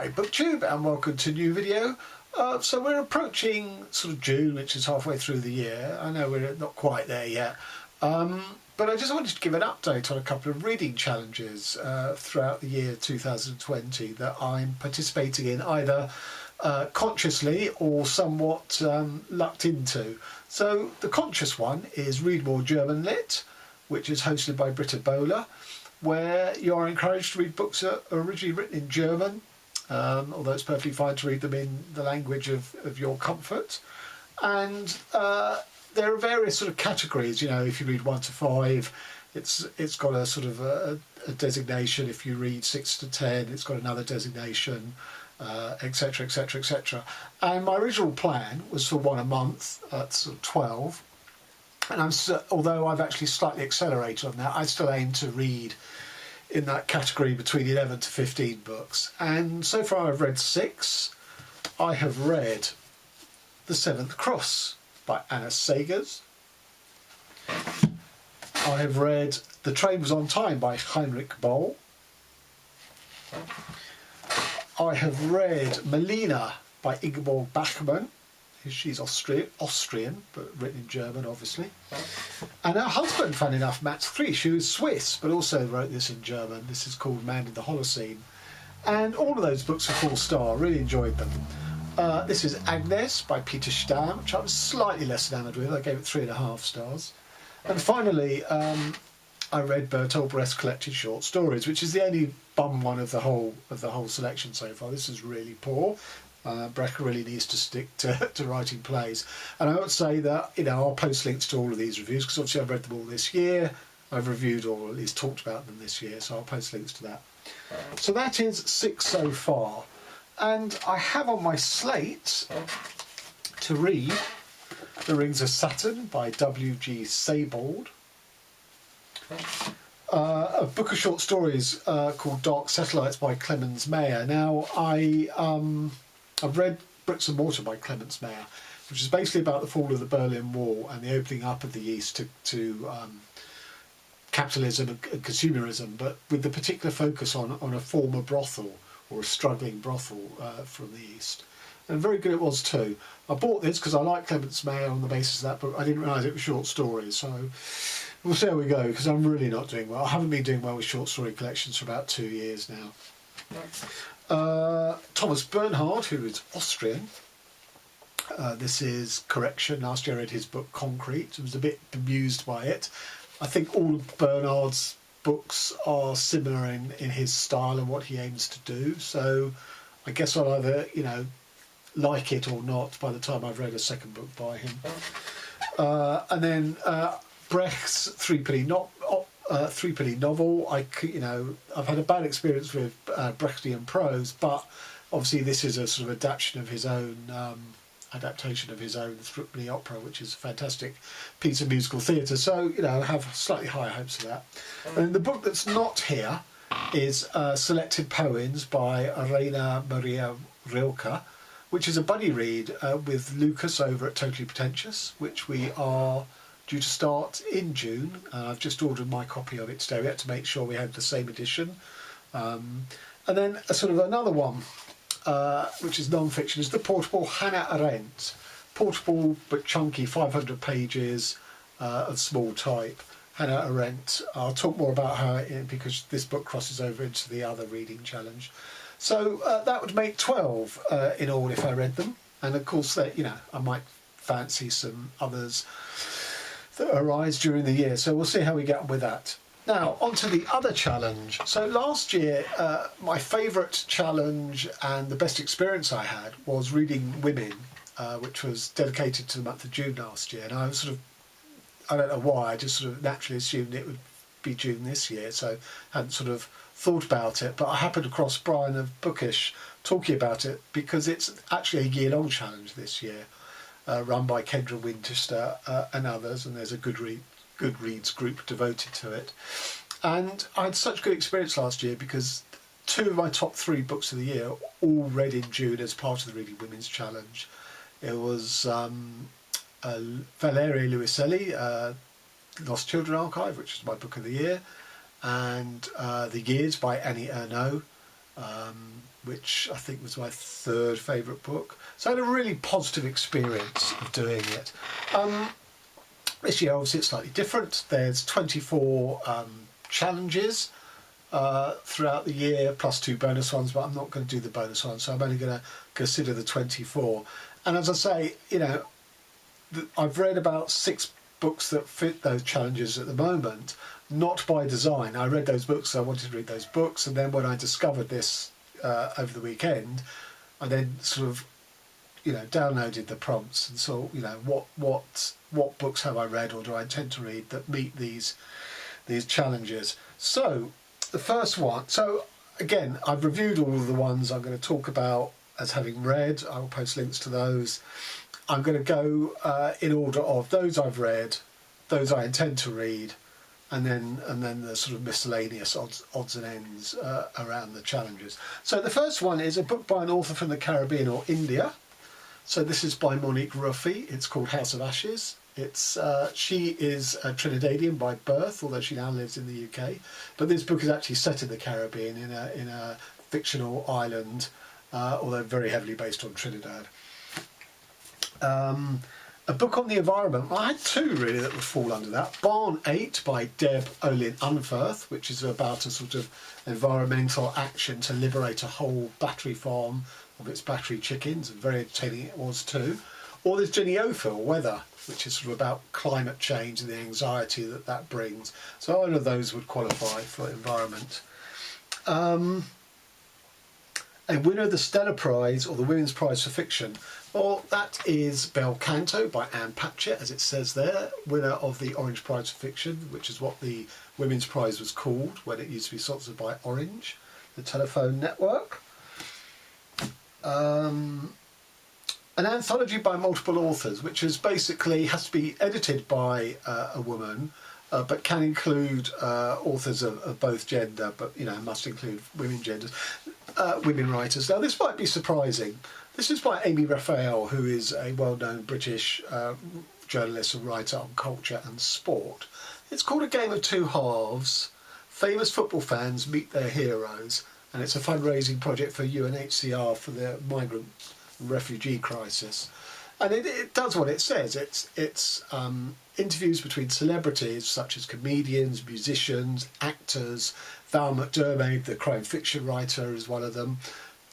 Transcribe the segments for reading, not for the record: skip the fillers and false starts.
Hi BookTube, and welcome to a new video. So we're approaching sort of June, which is halfway through the year. I know we're not quite there yet, but I just wanted to give an update on a couple of reading challenges throughout the year 2020 that I'm participating in, either consciously or somewhat lucked into. So the conscious one is Read More German Lit, which is hosted by Butler, where you are encouraged to read books that are originally written in German, although it's perfectly fine to read them in the language of your comfort. And there are various sort of categories. You know, if you read 1 to 5, it's got a sort of a designation. If you read 6 to 10, it's got another designation, etc, etc, etc. And my original plan was for one a month, that's 12. And although I've actually slightly accelerated on that, I still aim to read in that category between 11 to 15 books. And so far I've read 6. I have read The Seventh Cross by Anna Sagers. I have read The Train Was on Time by Heinrich Boll. I have read Melina by Ingeborg Bachmann. She's Austrian, but written in German, obviously. And her husband, funny enough, Matt Frisch, who is Swiss, but also wrote this in German. This is called Man in the Holocene. And all of those books are 4-star. Really enjoyed them. This is Agnes by Peter Stamm, which I was slightly less enamoured with. I gave it 3.5 stars. And finally, I read Bertolt Brecht's collected short stories, which is the only bum one of the whole selection so far. This is really poor. Brecht really needs to stick to writing plays. And I would say that, you know, I'll post links to all of these reviews, because obviously I've read them all this year. I've reviewed or at least talked about them this year, so I'll post links to that. So that is 6 so far. And I have on my slate to read The Rings of Saturn by W.G. Sebald. A book of short stories called Dark Satellites by Clemens Meyer. Now, I've read Bricks and Mortar by Clemens Meyer, which is basically about the fall of the Berlin Wall and the opening up of the East to capitalism and consumerism, but with the particular focus on a former brothel, or a struggling brothel from the East. And very good it was too. I bought this because I like Clemens Meyer on the basis of that, but I didn't realise it was short stories, so we'll see how we go, because I'm really not doing well. I haven't been doing well with short story collections for about 2 years now. Thomas Bernhard, who is Austrian. This is correction. Last year I read his book Concrete. I was a bit bemused by it. I think all of Bernhard's books are similar in his style and what he aims to do. So I guess I'll either, you know, like it or not by the time I've read a second book by him. And then Brecht's Threepenny novel. I've had a bad experience with Brechtian prose, but obviously this is a sort of adaptation of his own Threepenny opera, which is a fantastic piece of musical theatre. So, you know, I have slightly higher hopes of that. And the book that's not here is Selected Poems by Rainer Maria Rilke, which is a buddy read with Lucas over at Totally Pretentious, which we are due to start in June. I've just ordered my copy of it today. We had to make sure we had the same edition. And then a sort of another one, which is non-fiction, is The Portable Hannah Arendt. Portable but chunky, 500 pages of small type. Hannah Arendt. I'll talk more about her because this book crosses over into the other reading challenge. So that would make 12 in all if I read them. And of course, you know, I might fancy some others that arise during the year, so we'll see how we get on with that. Now, on to the other challenge. So last year, my favourite challenge and the best experience I had was reading Women, which was dedicated to the month of June last year. And I was sort of, I don't know why, I just sort of naturally assumed it would be June this year, so I hadn't sort of thought about it. But I happened across Brian of Bookish talking about it, because it's actually a year-long challenge this year. Run by Kendra Winchester and others, and there's a Goodreads group devoted to it. And I had such good experience last year because 2 of my top 3 books of the year all read in June as part of the Reading Women's Challenge. It was Valeria Luiselli, Lost Children Archive, which is my book of the year, and The Years by Annie Ernaux, which I think was my third favourite book. So I had a really positive experience of doing it. This year, obviously, it's slightly different. There's 24 challenges throughout the year, plus 2 bonus ones, but I'm not going to do the bonus ones, so I'm only going to consider the 24. And as I say, you know, I've read about 6 books that fit those challenges at the moment, not by design. I read those books, so I wanted to read those books, and then when I discovered this over the weekend, I then sort of, you know, downloaded the prompts and saw, you know, what books have I read or do I intend to read that meet these challenges. So the first one, so again, I've reviewed all of the ones I'm going to talk about as having read. I will post links to those. I'm going to go in order of those I've read, those I intend to read, and then the sort of miscellaneous odds and ends around the challenges. So the first one is a book by an author from the Caribbean or India. So this is by Monique Ruffy. It's called House of Ashes. It's she is a Trinidadian by birth, although she now lives in the UK. But this book is actually set in the Caribbean in a fictional island, although very heavily based on Trinidad. A book on the environment. Well, I had 2 really that would fall under that. Barn 8 by Deb Olin Unferth, which is about a sort of environmental action to liberate a whole battery farm of its battery chickens, and very entertaining it was too. Or there's Jenny Ophir, Weather, which is sort of about climate change and the anxiety that brings. So all of those would qualify for environment. A winner of the Stella Prize or the Women's Prize for Fiction. Well, that is Bel Canto by Anne Patchett, as it says there, winner of the Orange Prize for Fiction, which is what the Women's Prize was called when it used to be sponsored by Orange, the telephone network. An anthology by multiple authors, which is basically has to be edited by a woman, but can include authors of both gender, but you know must include women writers. Now this might be surprising. This is by Amy Raphael, who is a well-known British journalist and writer on culture and sport. It's called A Game of Two Halves. Famous football fans meet their heroes, and it's a fundraising project for UNHCR for the migrant and refugee crisis. And it does what it says. It's interviews between celebrities such as comedians, musicians, actors. Val McDermid, the crime fiction writer, is one of them,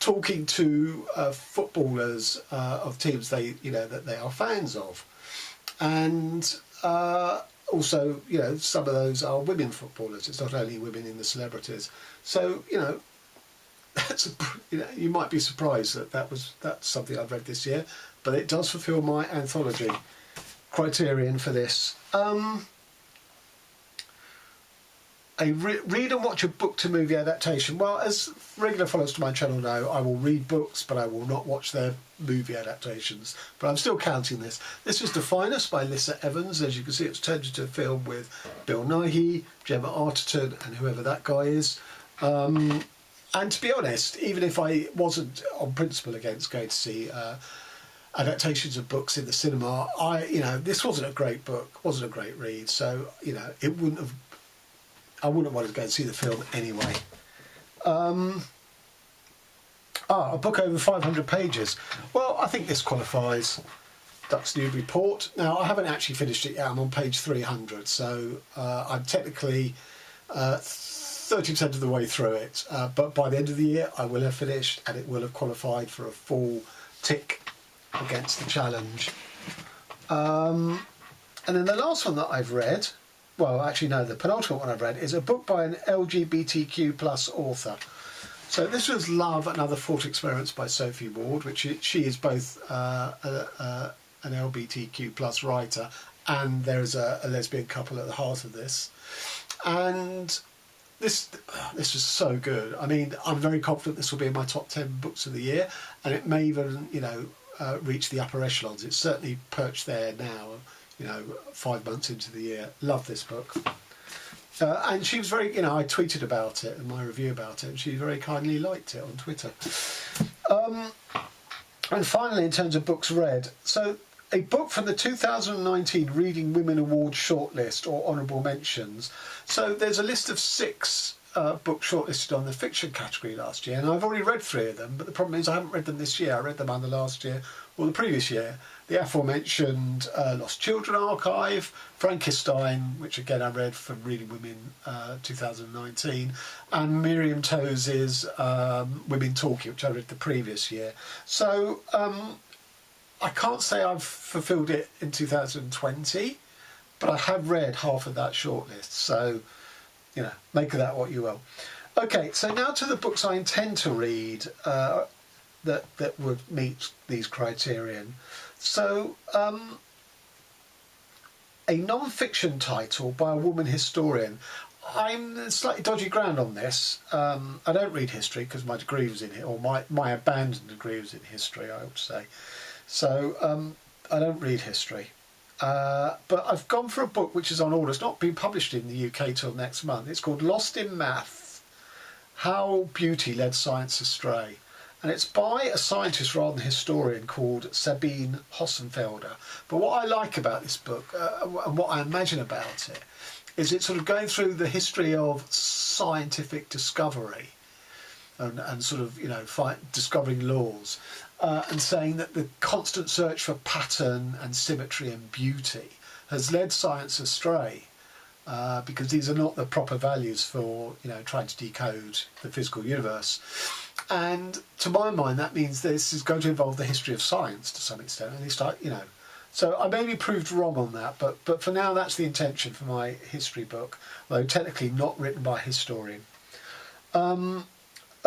talking to footballers of teams that they are fans of, and also some of those are women footballers. It's not only women in the celebrities. So that's you might be surprised that's something I've read this year, but it does fulfil my anthology criterion for this. A read and watch a book to movie adaptation. Well, as regular followers to my channel know, I will read books, but I will not watch their movie adaptations. But I'm still counting this. This is The Finest by Lissa Evans. As you can see, it's turned into a film with Bill Nighy, Gemma Arterton, and whoever that guy is. And to be honest, even if I wasn't on principle against going to see adaptations of books in the cinema, this wasn't a great book, wasn't a great read. So I wouldn't want to go and see the film anyway. A book over 500 pages. Well, I think this qualifies. Ducks Newbury Port. Now, I haven't actually finished it yet. I'm on page 300, so I'm technically 30% of the way through it. But by the end of the year, I will have finished, and it will have qualified for a full tick against the challenge. And then the last one that I've read, well, actually, no, the penultimate one I've read is a book by an LGBTQ+ author. So this was Love and Other Thought Experiments by Sophie Ward, which she is both an LGBTQ+ writer, and there's a lesbian couple at the heart of this. And this was so good. I mean, I'm very confident this will be in my top 10 books of the year, and it may even, reach the upper echelons. It's certainly perched there now. 5 months into the year. Love this book. And she was very, I tweeted about it and my review about it, and she very kindly liked it on Twitter. And finally, in terms of books read, so a book from the 2019 Reading Women Awards shortlist or honourable mentions. So there's a list of 6 books shortlisted on the fiction category last year, and I've already read 3 of them, but the problem is I haven't read them this year. I read them either last year or the previous year. The aforementioned Lost Children Archive, Frankenstein, which again I read from Reading Women 2019, and Miriam Toews' Women Talking, which I read the previous year. So I can't say I've fulfilled it in 2020, but I have read half of that shortlist, so you know, make of that what you will. Okay, so now to the books I intend to read that would meet these criterion. So, a non-fiction title by a woman historian. I'm slightly dodgy ground on this. I don't read history because my degree was in it, or my abandoned degree was in history, I ought to say. So I don't read history. But I've gone for a book which is on order. It's not been published in the UK till next month. It's called Lost in Math: How Beauty Led Science Astray. And it's by a scientist rather than a historian called Sabine Hossenfelder. But what I like about this book, and what I imagine about it, is it's sort of going through the history of scientific discovery and sort of, you know, discovering laws, and saying that the constant search for pattern and symmetry and beauty has led science astray, because these are not the proper values for, you know, trying to decode the physical universe. And to my mind, that means this is going to involve the history of science to some extent, and they start, you know. So I may be proved wrong on that, but for now that's the intention for my history book, although technically not written by a historian. A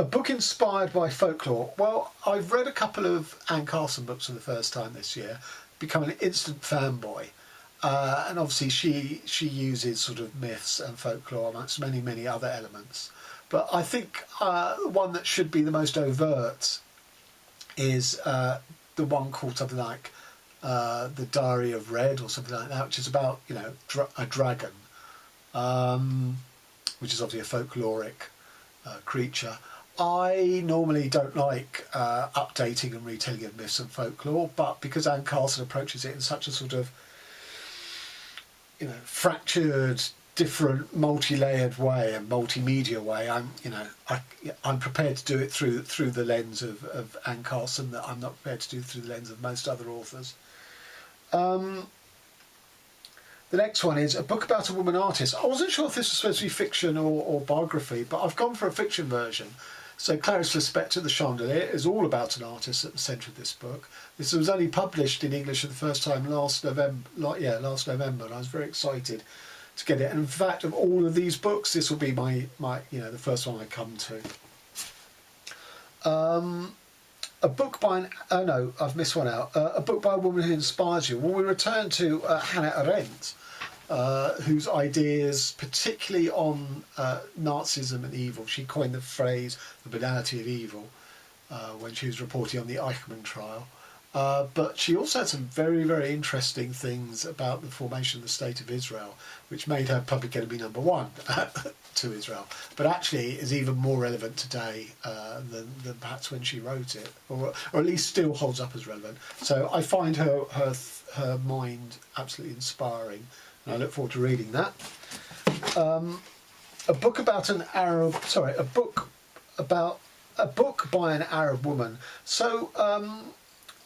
book inspired by folklore. Well, I've read a couple of Anne Carson books for the first time this year, become an instant fanboy. And obviously she uses sort of myths and folklore amongst many, many other elements. But I think one that should be the most overt is the one called something like The Diary of Red or something like that, which is about, you know, a dragon, which is obviously a folkloric creature. I normally don't like updating and retelling of myths and folklore, but because Anne Carson approaches it in such a sort of, you know, fractured, different, multi-layered way and multimedia way, I'm prepared to do it through the lens of Anne Carson that I'm not prepared to do through the lens of most other authors. The next one is a book about a woman artist. I wasn't sure if this was supposed to be fiction or biography, but I've gone for a fiction version. So Clarice Lispector, The Chandelier, is all about an artist at the centre of this book. This was only published in English for the first time last November, and I was very excited to get it. And in fact, of all of these books, this will be my the first one I come to. A book by I've missed one out. A book by a woman who inspires you. Well, we return to Hannah Arendt, whose ideas, particularly on Nazism and evil, she coined the phrase "the banality of evil" when she was reporting on the Eichmann trial. But she also had some very, very interesting things about the formation of the State of Israel, which made her public enemy number one to Israel. But actually is even more relevant today than perhaps when she wrote it, or at least still holds up as relevant. So I find her mind absolutely inspiring, and I look forward to reading that. A book by an Arab woman. So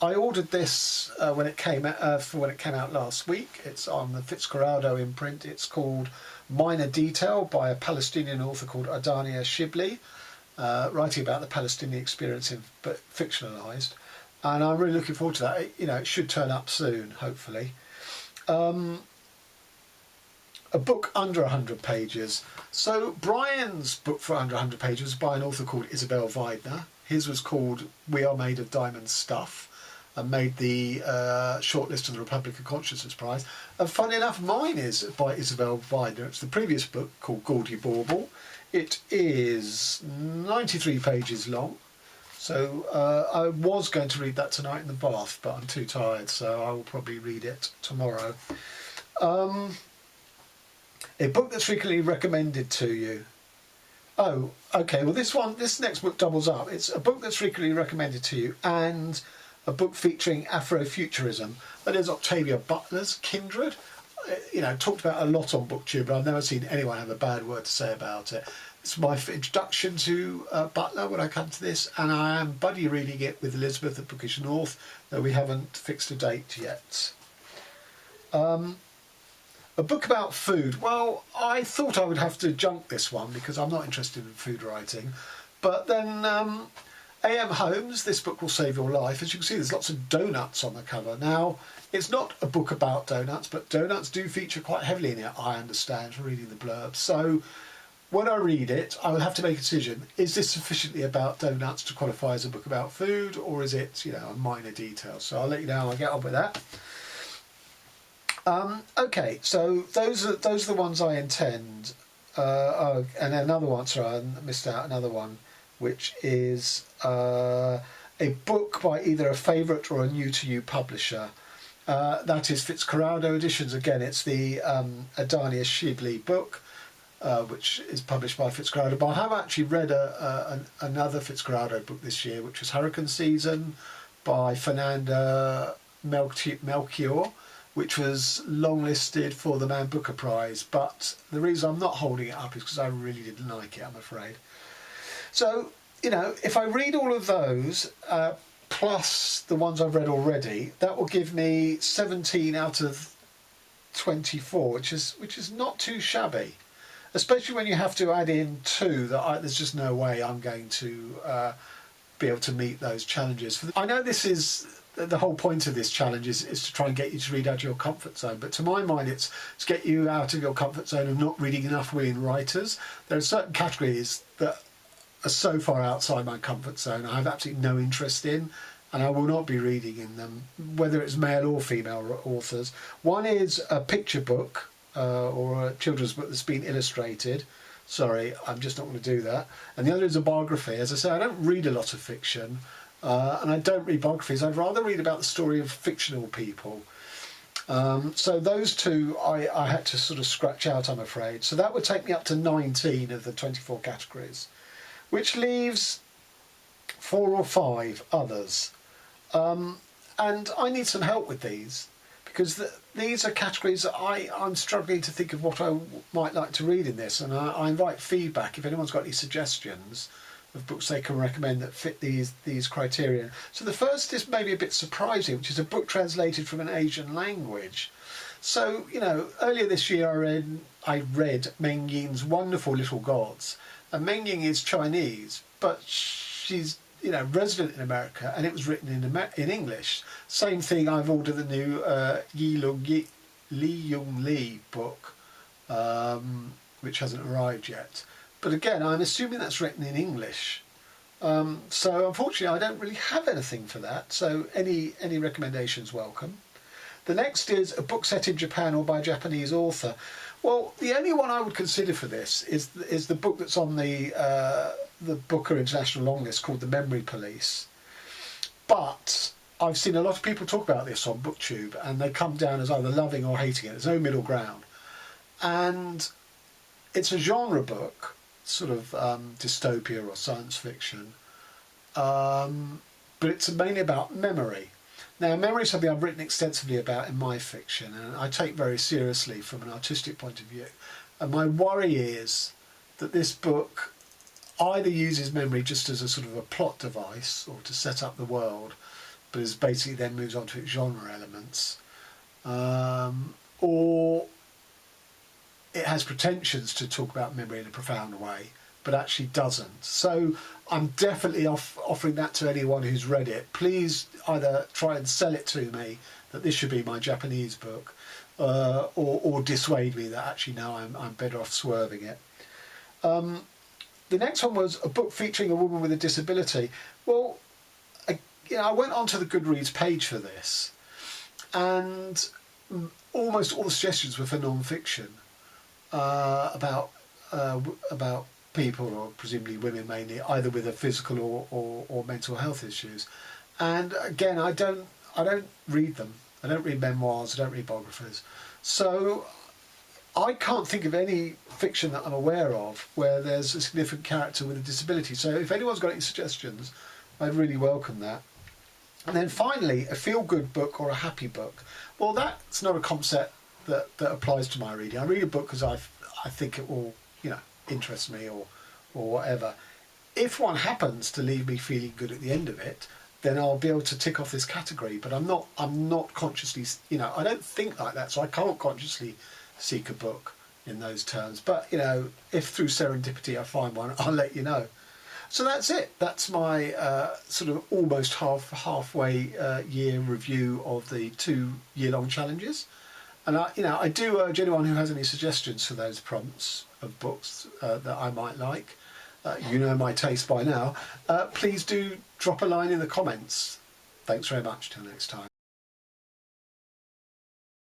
I ordered this when it came out last week. It's on the Fitzcarraldo imprint. It's called Minor Detail by a Palestinian author called Adania Shibli, writing about the Palestinian experience but fictionalised. And I'm really looking forward to that. It should turn up soon, hopefully. A book under 100 pages. So Brian's book for under 100 pages was by an author called Isabel Weidner. His was called We Are Made of Diamond Stuff, and made the shortlist of the Republic of Consciousness Prize. And funny enough, mine is by Isabel Weidner. It's the previous book called Gaudy Bauble. It is 93 pages long. So I was going to read that tonight in the bath, but I'm too tired, so I will probably read it tomorrow. A book that's frequently recommended to you. Oh, okay. Well, this next book doubles up. It's a book that's frequently recommended to you and a book featuring Afrofuturism. That is Octavia Butler's Kindred. Talked about a lot on BookTube, but I've never seen anyone have a bad word to say about it. It's my introduction to Butler when I come to this, and I am buddy reading it with Elizabeth at Bookish North, though we haven't fixed a date yet. A book about food. Well, I thought I would have to junk this one because I'm not interested in food writing. But then A.M. Holmes, This Book Will Save Your Life. As you can see, there's lots of donuts on the cover. Now, it's not a book about donuts, but donuts do feature quite heavily in it, I understand, from reading the blurb. So when I read it, I will have to make a decision. Is this sufficiently about donuts to qualify as a book about food, or is it, a minor detail? So I'll let you know how I get on with that. Okay, so those are the ones I intend. And another one, sorry, I missed out another one, which is a book by either a favourite or a new-to-you publisher. That is Fitzcarraldo Editions. Again, it's the Adania Shibli book, which is published by Fitzcarraldo. But I have actually read another Fitzcarraldo book this year, which was Hurricane Season by Fernanda Melchior, which was longlisted for the Man Booker Prize. But the reason I'm not holding it up is because I really didn't like it, I'm afraid. So, if I read all of those, plus the ones I've read already, that will give me 17 out of 24, which is not too shabby. Especially when you have to add in 2 that there's just no way I'm going to be able to meet those challenges. I know this is the whole point of this challenge is to try and get you to read out of your comfort zone, but to my mind it's to get you out of your comfort zone of not reading enough women writers. There are certain categories that are so far outside my comfort zone I have absolutely no interest in, and I will not be reading in them, whether it's male or female authors. One is a picture book or a children's book that's been illustrated. Sorry, I'm just not going to do that. And the other is a biography. As I say, I don't read a lot of fiction. And I don't read biographies. I'd rather read about the story of fictional people. So those 2 I had to sort of scratch out, I'm afraid. So that would take me up to 19 of the 24 categories, which leaves 4 or 5 others. And I need some help with these, because these are categories that I'm struggling to think of what I might like to read in this. And I invite feedback if anyone's got any suggestions of books they can recommend that fit these criteria. So the first is maybe a bit surprising, which is a book translated from an Asian language. So, earlier this year I read Meng Yin's Wonderful Little Gods. And Meng Yin is Chinese, but she's, resident in America, and it was written in English. Same thing, I've ordered the new Li Yung Li book, which hasn't arrived yet. But again, I'm assuming that's written in English. So unfortunately, I don't really have anything for that. So any recommendations welcome. The next is a book set in Japan or by a Japanese author. Well, the only one I would consider for this is the book that's on the Booker International Longlist called The Memory Police. But I've seen a lot of people talk about this on BookTube, and they come down as either loving or hating it. There's no middle ground. And it's a genre book, sort of dystopia or science fiction, but it's mainly about memory. Now, memory is something I've written extensively about in my fiction, and I take very seriously from an artistic point of view. And my worry is that this book either uses memory just as a sort of a plot device or to set up the world, but is basically then moves on to its genre elements, or it has pretensions to talk about memory in a profound way, but actually doesn't. So I'm definitely offering that to anyone who's read it. Please either try and sell it to me that this should be my Japanese book, or dissuade me that actually no, I'm better off swerving it. The next one was a book featuring a woman with a disability. Well, I went onto the Goodreads page for this, and almost all the suggestions were for non-fiction. About people, or presumably women mainly, either with a physical or mental health issues. And again, I don't read them. I don't read memoirs. I don't read biographies. So I can't think of any fiction that I'm aware of where there's a significant character with a disability. So if anyone's got any suggestions, I'd really welcome that. And then finally, a feel-good book or a happy book. Well, that's not a concept that applies to my reading. I read a book because I think it will, interest me or or whatever. If one happens to leave me feeling good at the end of it, then I'll be able to tick off this category. But I'm not consciously, you know, I don't think like that, so I can't consciously seek a book in those terms. But, you know, if through serendipity I find one, I'll let you know. So that's it. That's my sort of almost halfway year review of the 2 year-long challenges. And I do urge anyone who has any suggestions for those prompts of books that I might like. You know my taste by now. Please do drop a line in the comments. Thanks very much. Till next time.